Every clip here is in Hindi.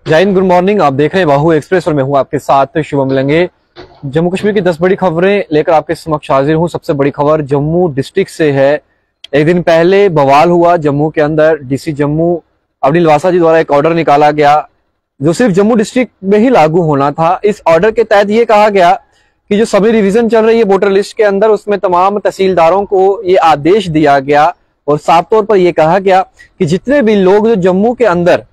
जय हिंद, गुड मॉर्निंग। आप देख रहे हैं बाहु एक्सप्रेस और मैं हूं आपके साथ शुभम मिलेंगे। जम्मू कश्मीर की 10 बड़ी खबरें लेकर आपके समक्ष हाजिर हूं। सबसे बड़ी खबर जम्मू डिस्ट्रिक्ट से है। एक दिन पहले बवाल हुआ जम्मू के अंदर। डीसी जम्मू अब्दुल वासा जी द्वारा एक ऑर्डर निकाला गया जो सिर्फ जम्मू डिस्ट्रिक्ट में ही लागू होना था। इस ऑर्डर के तहत ये कहा गया कि जो सभी रिवीजन चल रही है वोटर लिस्ट के अंदर, उसमें तमाम तहसीलदारों को ये आदेश दिया गया और साफ तौर पर यह कहा गया कि जितने भी लोग जो जम्मू के अंदर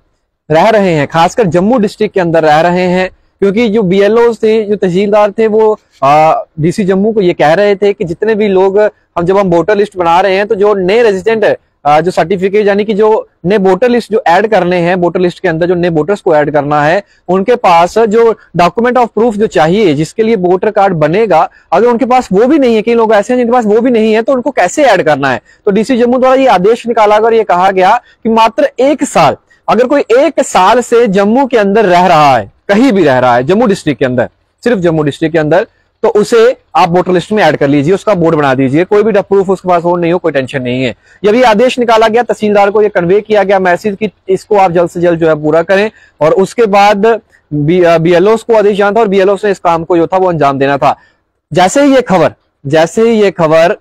रह रहे हैं, खासकर जम्मू डिस्ट्रिक्ट के अंदर रह रहे हैं, क्योंकि जो बीएलओ थे, जो तहसीलदार थे, वो डीसी जम्मू को ये कह रहे थे कि जितने भी लोग जब हम वोटर लिस्ट बना रहे हैं तो जो नए रेजिडेंट जो सर्टिफिकेट यानी कि जो नए वोटर लिस्ट जो ऐड करने हैं, वोटर लिस्ट के अंदर जो नए वोटर्स को ऐड करना है, उनके पास जो डॉक्यूमेंट ऑफ प्रूफ जो चाहिए जिसके लिए वोटर कार्ड बनेगा, अगर उनके पास वो भी नहीं है, कई लोग ऐसे हैं जिनके पास वो भी नहीं है, तो उनको कैसे ऐड करना है। तो डीसी जम्मू द्वारा ये आदेश निकाला और ये कहा गया कि मात्र 1 साल, अगर कोई 1 साल से जम्मू के अंदर रह रहा है, कहीं भी रह रहा है जम्मू डिस्ट्रिक्ट के अंदर, सिर्फ जम्मू डिस्ट्रिक्ट के अंदर, तो उसे आप वोटर लिस्ट में ऐड कर लीजिए, उसका बोर्ड बना दीजिए। कोई भी प्रूफ उसके पास हो नहीं हो, कोई टेंशन नहीं है। ये भी आदेश निकाला गया, तहसीलदार को ये कन्वे किया गया मैसेज कि इसको आप जल्द से जल्द जो है पूरा करें। और उसके बाद बीएलओ को आदेश जाना था और बीएलओ से इस काम को जो था वो अंजाम देना था। जैसे ही ये खबर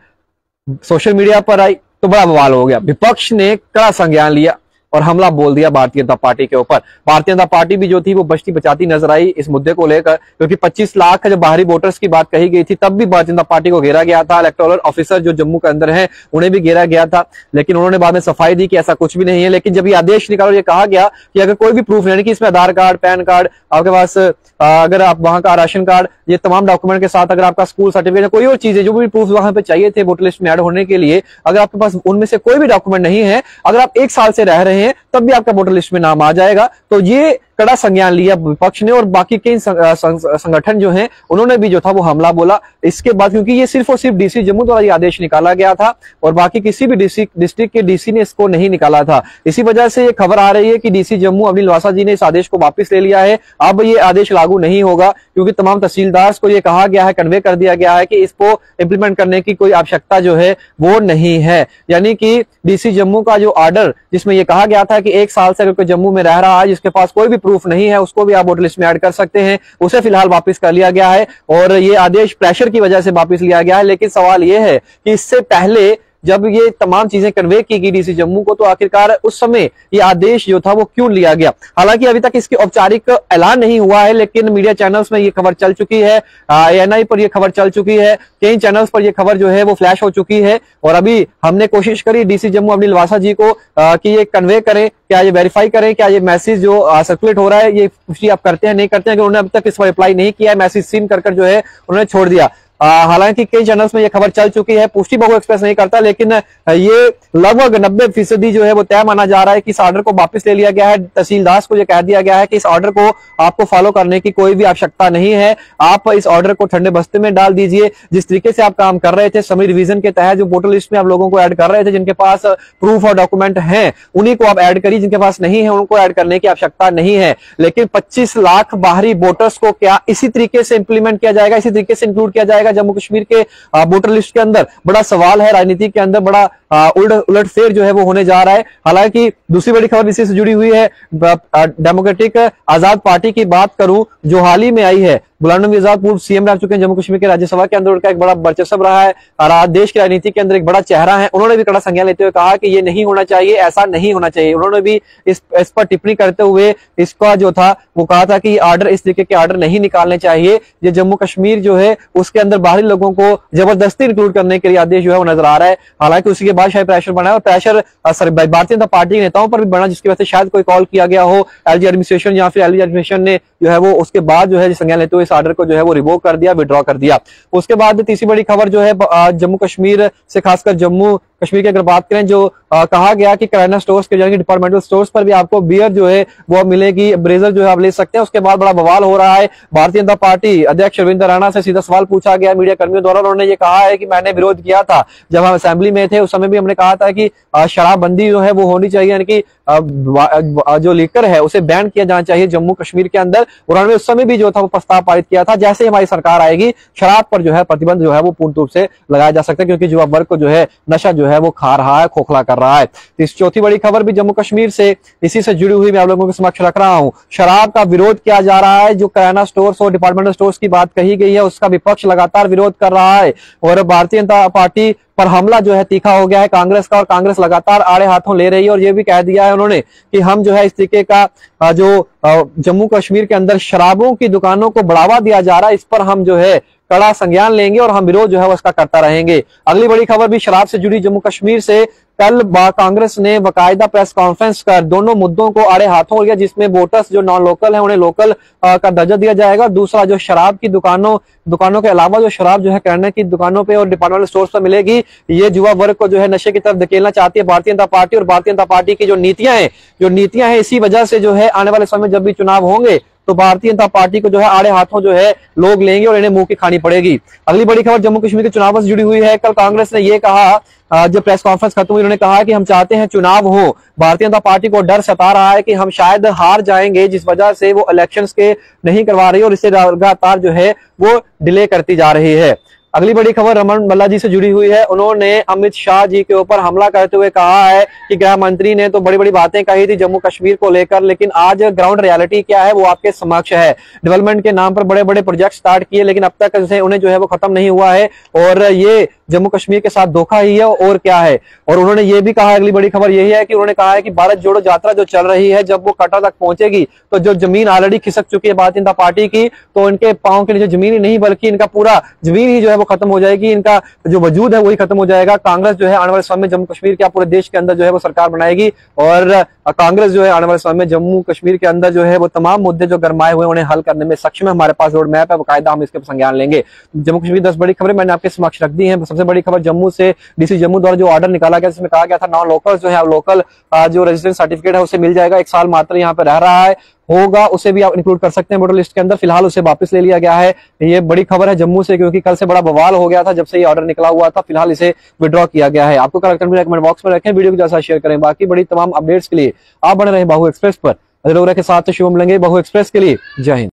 सोशल मीडिया पर आई तो बड़ा बवाल हो गया। विपक्ष ने कड़ा संज्ञान लिया और हमला बोल दिया भारतीय जनता पार्टी के ऊपर। भारतीय जनता पार्टी भी जो थी वो बचती बचाती नजर आई इस मुद्दे को लेकर, क्योंकि 25 लाख जब बाहरी वोटर्स की बात कही गई थी तब भी भारतीय जनता पार्टी को घेरा गया था। इलेक्टोरल ऑफिसर जो जम्मू के अंदर हैं उन्हें भी घेरा गया था, लेकिन उन्होंने बाद में सफाई दी कि ऐसा कुछ भी नहीं है। लेकिन जब ये आदेश निकाला, ये कहा गया कि अगर कोई भी प्रूफ यानी कि इसमें आधार कार्ड, पैन कार्ड, आपके पास अगर आप वहां का राशन कार्ड, ये तमाम डॉक्यूमेंट के साथ अगर आपका स्कूल सर्टिफिकेट, कोई और चीजें जो भी प्रूफ वहां पे चाहिए थे वोटर लिस्ट में ऐड होने के लिए, अगर आपके पास उनमें से कोई भी डॉक्यूमेंट नहीं है, अगर आप 1 साल से रह रहे हैं, तब भी आपका वोटर लिस्ट में नाम आ जाएगा। तो ये कड़ा संज्ञान लिया विपक्ष ने और बाकी कई संगठन जो हैं उन्होंने भी जो था वो हमला बोला इसके बाद, क्योंकि ये सिर्फ और सिर्फ डीसी जम्मू द्वारा ये आदेश निकाला गया था और बाकी किसी भी डिस्ट्रिक्ट के डीसी ने इसको नहीं निकाला था। इसी वजह से ये खबर आ रही है कि डीसी जम्मू अब्दुल वासा जी ने इस आदेश को वापस ले लिया है। अब ये आदेश लागू नहीं होगा, क्योंकि तमाम तहसीलदार को ये कहा गया है, कन्वे कर दिया गया है कि इसको इंप्लीमेंट करने की कोई आवश्यकता जो है वो नहीं है। यानी कि डीसी जम्मू का जो ऑर्डर जिसमें यह कहा गया था कि 1 साल से अगर कोई जम्मू में रह रहा है जिसके पास कोई भी प्रूफ नहीं है, उसको भी आप वोटर लिस्ट में ऐड कर सकते हैं, उसे फिलहाल वापस कर लिया गया है। और ये आदेश प्रेशर की वजह से वापस लिया गया है। लेकिन सवाल यह है कि इससे पहले जब ये तमाम चीजें कन्वे की गई डीसी जम्मू को, तो आखिरकार उस समय ये आदेश जो था वो क्यों लिया गया। हालांकि अभी तक इसकी औपचारिक ऐलान नहीं हुआ है, लेकिन मीडिया चैनल्स में ये खबर चल चुकी है, ANI पर ये खबर चल चुकी है, कई चैनल्स पर ये खबर जो है वो फ्लैश हो चुकी है। और अभी हमने कोशिश करी डीसी जम्मू अब्दुल वासा जी को कि ये कन्वे करें, क्या ये वेरीफाई करें, क्या ये मैसेज जो सर्कुलेट हो रहा है ये पुष्टि आप करते हैं नहीं करते हैं, कि उन्होंने अभी तक इस पर रिप्लाई नहीं किया है, मैसेज सीन कर जो है उन्होंने छोड़ दिया। हालांकि कई चैनल्स में यह खबर चल चुकी है, पुष्टि बाहु एक्सप्रेस नहीं करता, लेकिन ये लगभग 90% जो है वो तय माना जा रहा है कि इस ऑर्डर को वापस ले लिया गया है। तहसीलदार को यह कह दिया गया है कि इस ऑर्डर को आपको फॉलो करने की कोई भी आवश्यकता नहीं है, आप इस ऑर्डर को ठंडे बस्ते में डाल दीजिए। जिस तरीके से आप काम कर रहे थे समी रिवीजन के तहत, जो वोटर लिस्ट में आप लोगों को ऐड कर रहे थे, जिनके पास प्रूफ और डॉक्यूमेंट हैं उन्हीं को आप ऐड करिए, जिनके पास नहीं है उनको ऐड करने की आवश्यकता नहीं है। लेकिन 25 लाख बाहरी वोटर्स को क्या इसी तरीके से इंप्लीमेंट किया जाएगा, इसी तरीके से इंक्लूड किया जाएगा जम्मू कश्मीर के वोटर लिस्ट के अंदर? बड़ा सवाल है, राजनीति के अंदर बड़ा उलटफेर जो है वो होने जा रहा है। हालांकि दूसरी बड़ी खबर इसी से जुड़ी हुई है, डेमोक्रेटिक आजाद पार्टी की बात करूं जो हाल ही में आई है। गुलाम नबी आजाद पूर्व सीएम रह चुके हैं जम्मू कश्मीर के, राज्यसभा के अंदर उनका एक बड़ा वर्चस्व रहा है और देश की राजनीति के अंदर एक बड़ा चेहरा है। उन्होंने भी कड़ा संज्ञान लेते हुए कहा कि ये नहीं होना चाहिए, ऐसा नहीं होना चाहिए। उन्होंने भी इस पर टिप्पणी करते हुए इसका जो था वो कहा था कि ऑर्डर, इस तरीके के ऑर्डर नहीं निकालने चाहिए। ये जम्मू कश्मीर जो है उसके अंदर बाहरी लोगों को जबरदस्ती इंक्लूड करने के लिए आदेश जो है वो नजर आ रहा है। हालांकि उसी के बाद शायद प्रेशर बना है और प्रेशर भारतीय जनता पार्टी के नेताओं पर भी बना, जिसकी वजह से शायद कोई कॉल किया गया हो एलजी एडमिनिस्ट्रेशन या फिर एलजी एडमिनिस्ट्रेशन ने जो है वो उसके बाद जो है संज्ञान लेते हुए इस ऑर्डर को जो है वो रिवोक कर दिया, विड्रॉ कर दिया। उसके बाद तीसरी बड़ी खबर जो है जम्मू कश्मीर से, खासकर जम्मू कश्मीर की अगर बात करें, जो कहा गया कि किराना स्टोर्स के जाएंगे, डिपार्टमेंटल स्टोर्स पर भी आपको बियर जो है वो मिलेगी, ब्रेजर जो है आप ले सकते हैं। उसके बाद बड़ा बवाल हो रहा है। भारतीय जनता पार्टी अध्यक्ष रविंद्र राणा से सीधा सवाल पूछा गया मीडिया कर्मियों द्वारा। उन्होंने ये कहा है कि मैंने विरोध किया था जब हम असेंबली में थे, उस समय भी हमने कहा था कि शराबबंदी जो है वो होनी चाहिए, यानी कि जो लीकर है उसे बैन किया जाना चाहिए जम्मू कश्मीर के अंदर। उन्होंने उस समय भी जो था वो प्रस्ताव पारित किया था, जैसे हमारी सरकार आएगी शराब पर जो है प्रतिबंध जो है वो पूर्ण रूप से लगाया जा सकता है, क्योंकि युवा वर्ग को जो है नशा जो है वो खा रहा है, खोखला कर रहा है। इस चौथी बड़ी खबर भी जम्मू कश्मीर से इसी से जुड़ी हुई मैं आप लोगों के समक्ष रख रहा हूं। शराब का विरोध किया जा रहा है। जो किराना स्टोर्स और डिपार्टमेंटल स्टोर्स की बात कही गई है उसका विपक्ष लगातार विरोध कर रहा है और भारतीय जनता पार्टी पर हमला जो है तीखा हो गया है कांग्रेस का, और कांग्रेस लगातार आड़े हाथों ले रही है। और ये भी कह दिया है उन्होंने कि हम जो है इस तरीके का जो जम्मू कश्मीर के अंदर शराबों की दुकानों को बढ़ावा दिया जा रहा है, इस पर हम जो है कड़ा संज्ञान लेंगे और हम विरोध जो है उसका करता रहेंगे। अगली बड़ी खबर भी शराब से जुड़ी जम्मू कश्मीर से। कल कांग्रेस ने बाकायदा प्रेस कॉन्फ्रेंस कर दोनों मुद्दों को आड़े हाथों लिया, जिसमें वोटर्स जो नॉन लोकल हैं उन्हें लोकल का दर्जा दिया जाएगा। दूसरा, जो शराब की दुकानों के अलावा जो शराब जो है किराने की दुकानों पे और डिपार्टमेंटल स्टोर्स पर मिलेगी, ये युवा वर्ग को जो है नशे की तरफ धकेलना चाहती है भारतीय जनता पार्टी। और भारतीय जनता पार्टी की जो नीतियां हैं इसी वजह से जो है आने वाले समय में जब भी चुनाव होंगे तो भारतीय जनता पार्टी को जो है आड़े हाथों जो है लोग लेंगे और इन्हें मुंह की खानी पड़ेगी। अगली बड़ी खबर जम्मू कश्मीर के चुनाव से जुड़ी हुई है। कल कांग्रेस ने यह कहा, जब प्रेस कॉन्फ्रेंस खत्म हुई, उन्होंने कहा कि हम चाहते हैं चुनाव हो। भारतीय जनता पार्टी को डर सता रहा है कि हम शायद हार जाएंगे, जिस वजह से वो इलेक्शंस के नहीं करवा रही और इसे लगातार जो है वो डिले करती जा रही है। अगली बड़ी खबर रमन भल्ला जी से जुड़ी हुई है। उन्होंने अमित शाह जी के ऊपर हमला करते हुए कहा है कि गृह मंत्री ने तो बड़ी बड़ी बातें कही थी जम्मू कश्मीर को लेकर, लेकिन आज ग्राउंड रियलिटी क्या है वो आपके समक्ष है। डेवलपमेंट के नाम पर बड़े बड़े प्रोजेक्ट स्टार्ट किए, लेकिन अब तक उन्हें जो है वो खत्म नहीं हुआ है और ये जम्मू कश्मीर के साथ धोखा ही है और क्या है। और उन्होंने ये भी कहा, अगली बड़ी खबर यही है कि उन्होंने कहा है कि भारत जोड़ो यात्रा जो चल रही है जब वो कटरा तक पहुंचेगी तो जो जमीन ऑलरेडी खिसक चुकी है भारतीय जनता पार्टी की, तो इनके पांव के नीचे जमीन ही नहीं बल्कि इनका पूरा जमीन ही जो है वो खत्म हो जाएगी, इनका जो वजूद है वही खत्म हो जाएगा। कांग्रेस जो है आने वाले समय में जम्मू कश्मीर के पूरे देश के अंदर जो है वो सरकार बनाएगी और कांग्रेस जो है आने वाले समय में जम्मू कश्मीर के अंदर जो है वो तमाम मुद्दे जो गरमाए हुए उन्हें हल करने में सक्षम है। हमारे पास रोड मैप है, बाकायदा हम इसके संज्ञान लेंगे। जम्मू कश्मीर 10 बड़ी खबरें मैंने आपके समक्ष रख दी हैं। सबसे बड़ी खबर जम्मू से डीसी जम्मू द्वारा जो ऑर्डर निकाला गया जिसमें कहा गया था नॉन लोकल जो है लोकल जो रेजिडेंस सर्टिफिकेट है उसे मिल जाएगा। 1 साल मात्र यहाँ पे रह रहा है होगा उसे भी आप इंक्लूड कर सकते हैं वोटर लिस्ट के अंदर। फिलहाल उसे वापस ले लिया गया है। ये बड़ी खबर है जम्मू से, क्योंकि कल से बड़ा बवाल हो गया था जब से ये ऑर्डर निकला हुआ था। फिलहाल इसे विड्रॉ किया गया है। आपको क्या लगता है कमेंट बॉक्स में रखें, वीडियो को जैसा शेयर करें। बाकी बड़ी तमाम अपडेट्स के लिए आप बने रहे बाहु एक्सप्रेस पर। लोग के साथ शुभम लेंगे बाहु एक्सप्रेस के लिए। जय हिंद।